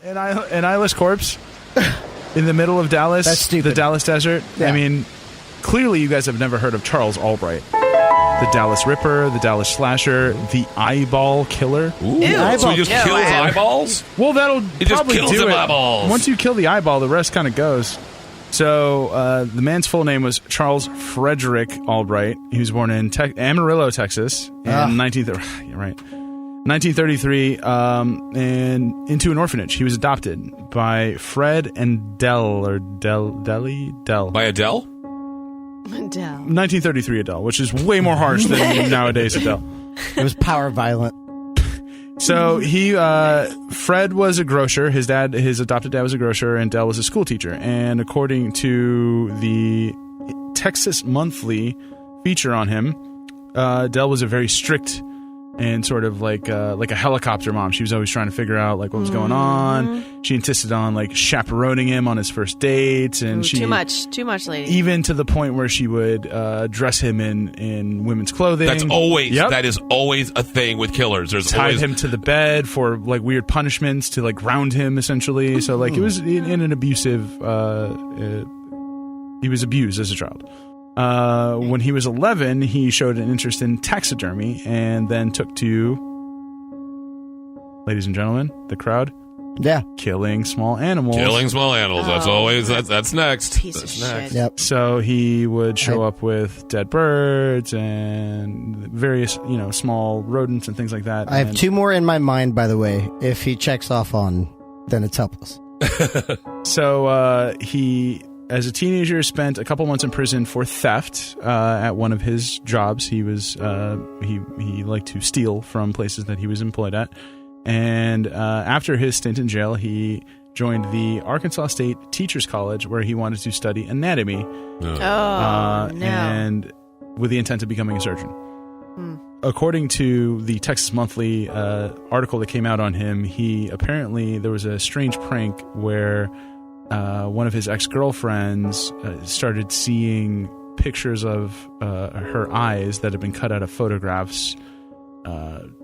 An eyeless corpse in the middle of Dallas. That's stupid. The Dallas desert. Yeah. I mean, clearly you guys have never heard of Charles Albright. The Dallas Ripper, the Dallas Slasher, the Eyeball Killer. Ooh, so he just kills eyeballs? Well, that'll He probably just kills do them it. eyeballs. Once you kill the eyeball, the rest kind of goes. So the man's full name was Charles Frederick Albright. He was born in Amarillo, Texas, in 1933, and into an orphanage. He was adopted by Fred and Dell. By Adele? 1933 Adele, which is way more harsh than nowadays Adele. It was power violent. So Fred was a grocer. His adopted dad was a grocer, and Dell was a school teacher. And according to the Texas Monthly feature on him, Dell was a very strict and sort of like a helicopter mom. She was always trying to figure out like what was going on. She insisted on like chaperoning him on his first dates, and too much, lady. Even to the point where she would dress him in women's clothing. That is always a thing with killers. There's tied him to the bed for like weird punishments to like ground him essentially. So like it was in an abusive. He was abused as a child. When he was 11, he showed an interest in taxidermy and then took to, ladies and gentlemen, the crowd. Yeah. Killing small animals. That's always, that's next. Piece That's of next. shit. Yep. So he would show up with dead birds and various, small rodents and things like that. I have two more in my mind, by the way. If he checks off on, then it's helpless. So he, as a teenager, spent a couple months in prison for theft at one of his jobs. He was he liked to steal from places that he was employed at. And after his stint in jail, he joined the Arkansas State Teachers College, where he wanted to study anatomy. And with the intent of becoming a surgeon. According to the Texas Monthly article that came out on him, there was a strange prank where one of his ex-girlfriends started seeing pictures of her eyes that had been cut out of photographs,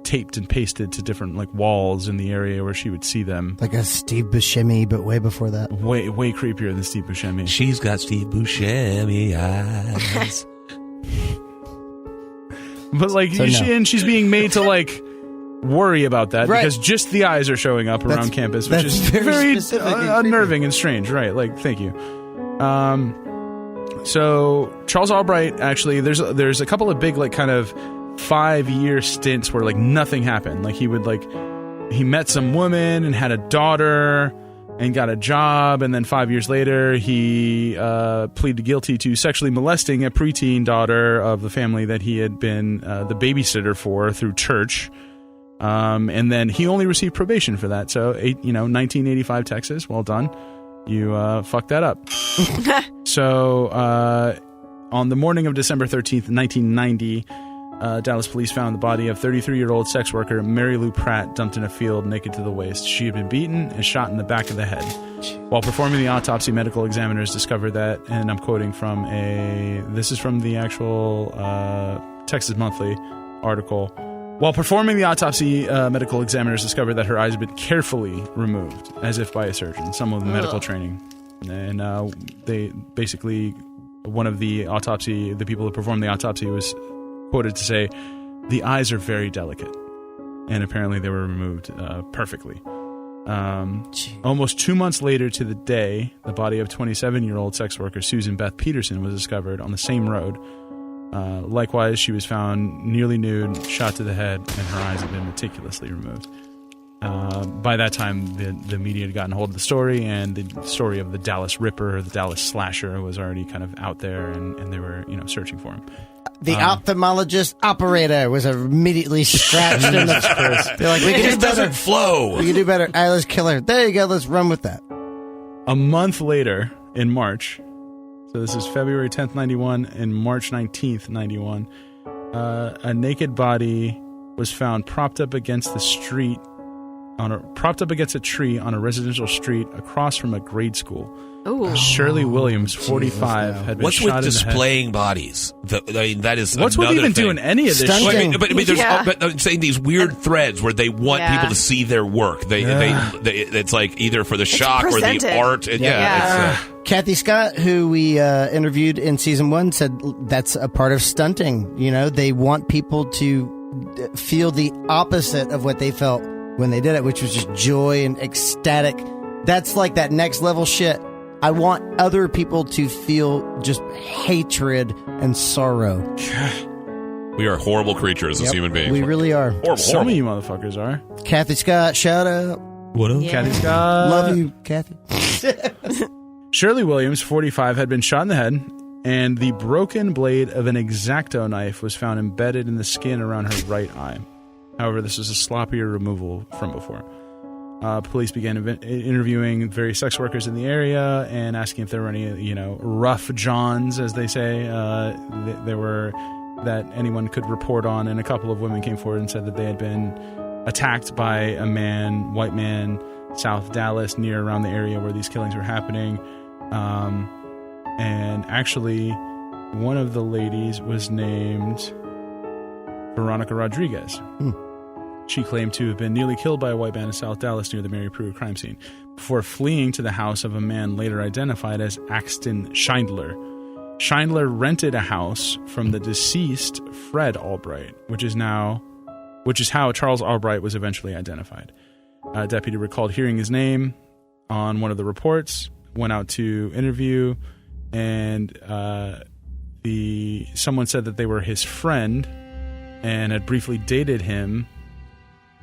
taped and pasted to different like walls in the area where she would see them. Like a Steve Buscemi, but way before that. Way creepier than Steve Buscemi. She's got Steve Buscemi eyes. But like, she's being made to like worry about that because just the eyes are showing up around campus, which is very unnerving and strange. Right? Like, thank you. So Charles Albright, actually, there's a couple of big like kind of 5-year stints where like nothing happened. Like he met some woman and had a daughter and got a job, and then 5 years later he pleaded guilty to sexually molesting a preteen daughter of the family that he had been the babysitter for through church. And then he only received probation for that. So 1985 Texas, well done. You fucked that up. So on the morning of December 13th, 1990, Dallas police found the body of 33-year-old sex worker Mary Lou Pratt dumped in a field naked to the waist. She had been beaten and shot in the back of the head. While performing the autopsy, medical examiners discovered that, and I'm quoting from this is from the actual Texas Monthly article. While performing the autopsy, medical examiners discovered that her eyes had been carefully removed, as if by a surgeon, some with medical training. And they basically, one of the people who performed the autopsy was quoted to say, "The eyes are very delicate," and apparently they were removed perfectly. Almost 2 months later to the day, the body of 27-year-old sex worker Susan Beth Peterson was discovered on the same road. Likewise, she was found nearly nude, shot to the head, and her eyes had been meticulously removed. By that time, the media had gotten hold of the story, and the story of the Dallas Ripper, the Dallas Slasher, was already kind of out there, and they were searching for him. The ophthalmologist operator was immediately scratched in the They're like, we can do better. Flow. We can do better. Let's kill her. There you go. Let's run with that. A month later, in March, so this is February 10th, 91, and March 19th, 91, a naked body was found propped up against the street propped up against a tree on a residential street across from a grade school. Ooh. Shirley Williams, 45, had been What's shot with in the head. displaying bodies? That is What's with another even thing. doing any of this Stunting. shit? But there's, Yeah. but I'm saying these weird threads where they want Yeah. people to see their work. They it's like either for the shock or the presented. art. Yeah. It's, Kathy Scott, who we interviewed in season 1, said that's a part of stunting. You know, they want people to feel the opposite of what they felt when they did it, which was just joy and ecstatic. That's like that next level shit. I want other people to feel just hatred and sorrow. we are horrible creatures as human beings. We really are. horrible. Some of you motherfuckers are. Kathy Scott, shout out. What up? Yeah. Kathy Scott. Love you, Kathy. Shirley Williams, 45, had been shot in the head, and the broken blade of an X-Acto knife was found embedded in the skin around her right eye. However, this was a sloppier removal from before. Police began interviewing various sex workers in the area and asking if there were any, rough johns, as they say, there were that anyone could report on. And a couple of women came forward and said that they had been attacked by a white man, South Dallas, near around the area where these killings were happening. And actually, one of the ladies was named Veronica Rodriguez. She claimed to have been nearly killed by a white man in South Dallas near the Mary Prue crime scene before fleeing to the house of a man later identified as Axton Scheindler. Scheindler rented a house from the deceased Fred Albright, which is how Charles Albright was eventually identified. A deputy recalled hearing his name on one of the reports, went out to interview, and someone said that they were his friend and had briefly dated him.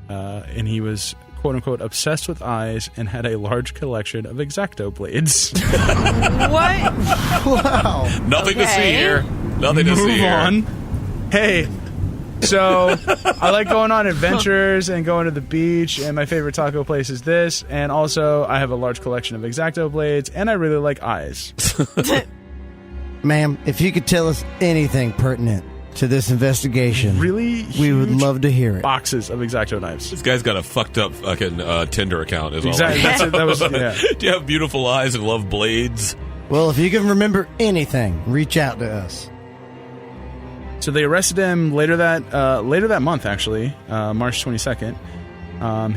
And he was, quote-unquote, obsessed with eyes and had a large collection of X-Acto blades. What? Wow. Nothing to see Okay. here. Nothing to see Move here. on. Hey, so I like going on adventures and going to the beach, and my favorite taco place is this, and also I have a large collection of X-Acto blades, and I really like eyes. Ma'am, if you could tell us anything pertinent to this investigation, Really we would huge love to hear it. boxes of X-Acto knives. This guy's got a fucked up fucking Tinder account. Is Exactly. all. That's it. That was, yeah. Do you have beautiful eyes and love blades? Well, if you can remember anything, reach out to us. So they arrested him later that month, actually, March 22nd.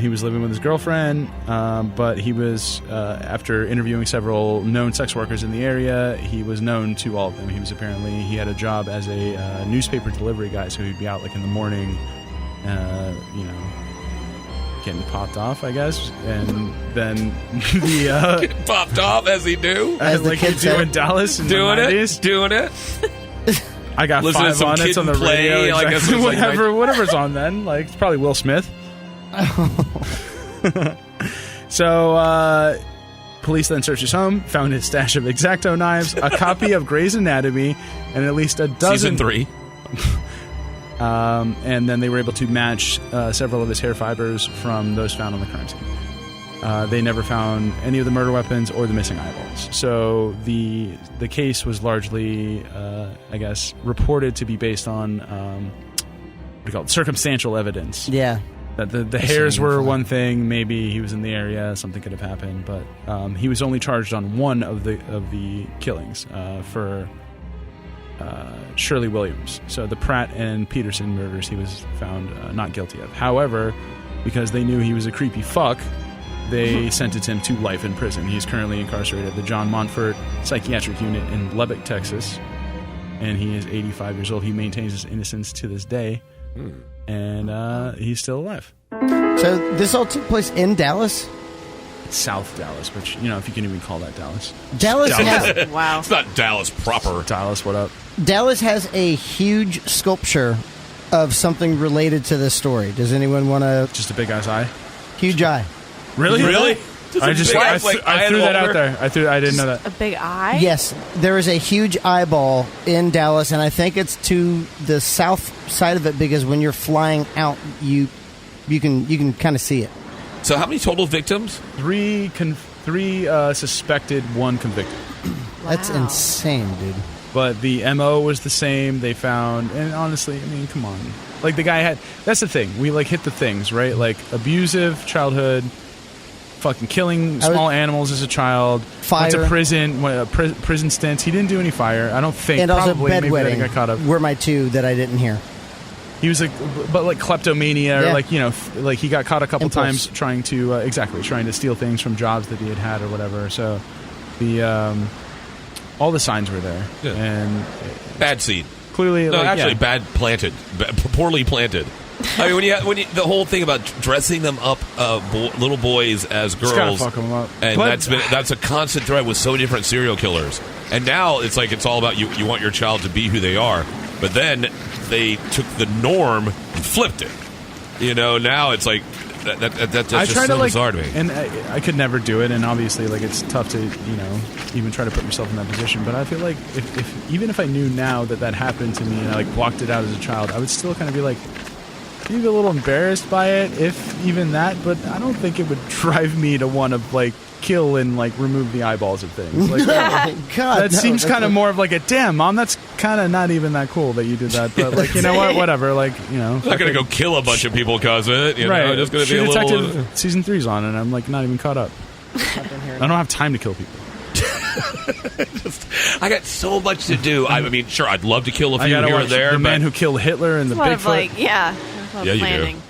He was living with his girlfriend, but he was, after interviewing several known sex workers in the area, he was known to all of them. He had a job as a newspaper delivery guy, so he'd be out like in the morning, getting popped off, I guess, and then the Popped off as he do. As the like kids you do say. in Dallas in Doing the it. 90s. Doing it. I got Listen to 5 some on it Kid on the and Play, radio. I guess Exactly. it's like whatever's on then. Like it's probably Will Smith. So police then searched his home, found his stash of X-Acto knives, a copy of Grey's Anatomy, and at least a dozen. Season 3. And then they were able to match several of his hair fibers from those found on the crime scene. They never found any of the murder weapons or the missing eyeballs. So the case was largely, reported to be based on what do you call it? Circumstantial evidence. Yeah. That the hairs were one thing. Maybe he was in the area. Something could have happened, but he was only charged on one of the killings for Shirley Williams. So the Pratt and Peterson murders, he was found not guilty of. However, because they knew he was a creepy fuck, they sentenced him to life in prison. He's currently incarcerated at the John Montfort Psychiatric Unit in Lubbock, Texas, and he is 85 years old. He maintains his innocence to this day. And he's still alive. So this all took place in Dallas? South Dallas, which, if you can even call that Dallas. Dallas has, Wow. It's not Dallas proper. Dallas, what up? Dallas has a huge sculpture of something related to this story. Does anyone want to... Just a big guy's eye? Huge eye. Really? Really? I threw that out there. I didn't know that. A big eye? Yes, there is a huge eyeball in Dallas, and I think it's to the south side of it because when you're flying out, you can kind of see it. So how many total victims? 3 suspected, 1 convicted. That's insane, dude. But the MO was the same. They found, and honestly, I mean, come on. Like the guy had. That's the thing. We like hit the things, right? Like abusive childhood, fucking killing small animals as a child. Fire. Went to prison. Prison stints. He didn't do any fire. I don't think. And also Probably maybe bedwetting got caught up. were my two that I didn't hear. He was like, but like kleptomania, Yeah. or like like he got caught a couple Impulse. times trying to steal things from jobs that he had or whatever. So the all the signs were there, Yeah. and Bad seed. clearly, No, like, actually, yeah. bad planted, poorly planted. I mean, when you the whole thing about dressing them up, little boys as Just gotta girls, fuck 'em up. and But- that's a constant thread with so many different serial killers. And now it's like it's all about you. You want your child to be who they are, but then they took the norm and flipped it. You know, now it's like that's I just try so to like, bizarre to me. and I could never do it, and obviously, like it's tough to even try to put yourself in that position. But I feel like if even if I knew now that happened to me and I like blocked it out as a child, I would still kind of be like maybe a little embarrassed by it, if even that. But I don't think it would drive me to want to like kill and like remove the eyeballs of things. Like God, that no, seems that's kind of not- more of like a damn mom. That's kind of not even that cool that you did that. But like you know what, whatever. Like I'm not going to go kill a bunch of people because of it. You right. know, just going to be True a little. Detective season 3's on, and I'm like not even caught up. I don't have time to kill people. I got so much to do. I mean, sure, I'd love to kill a I few gotta here watch and there, the but man who killed Hitler and the There's a lot of Bigfoot. there's a lot of Yeah, you do. planning.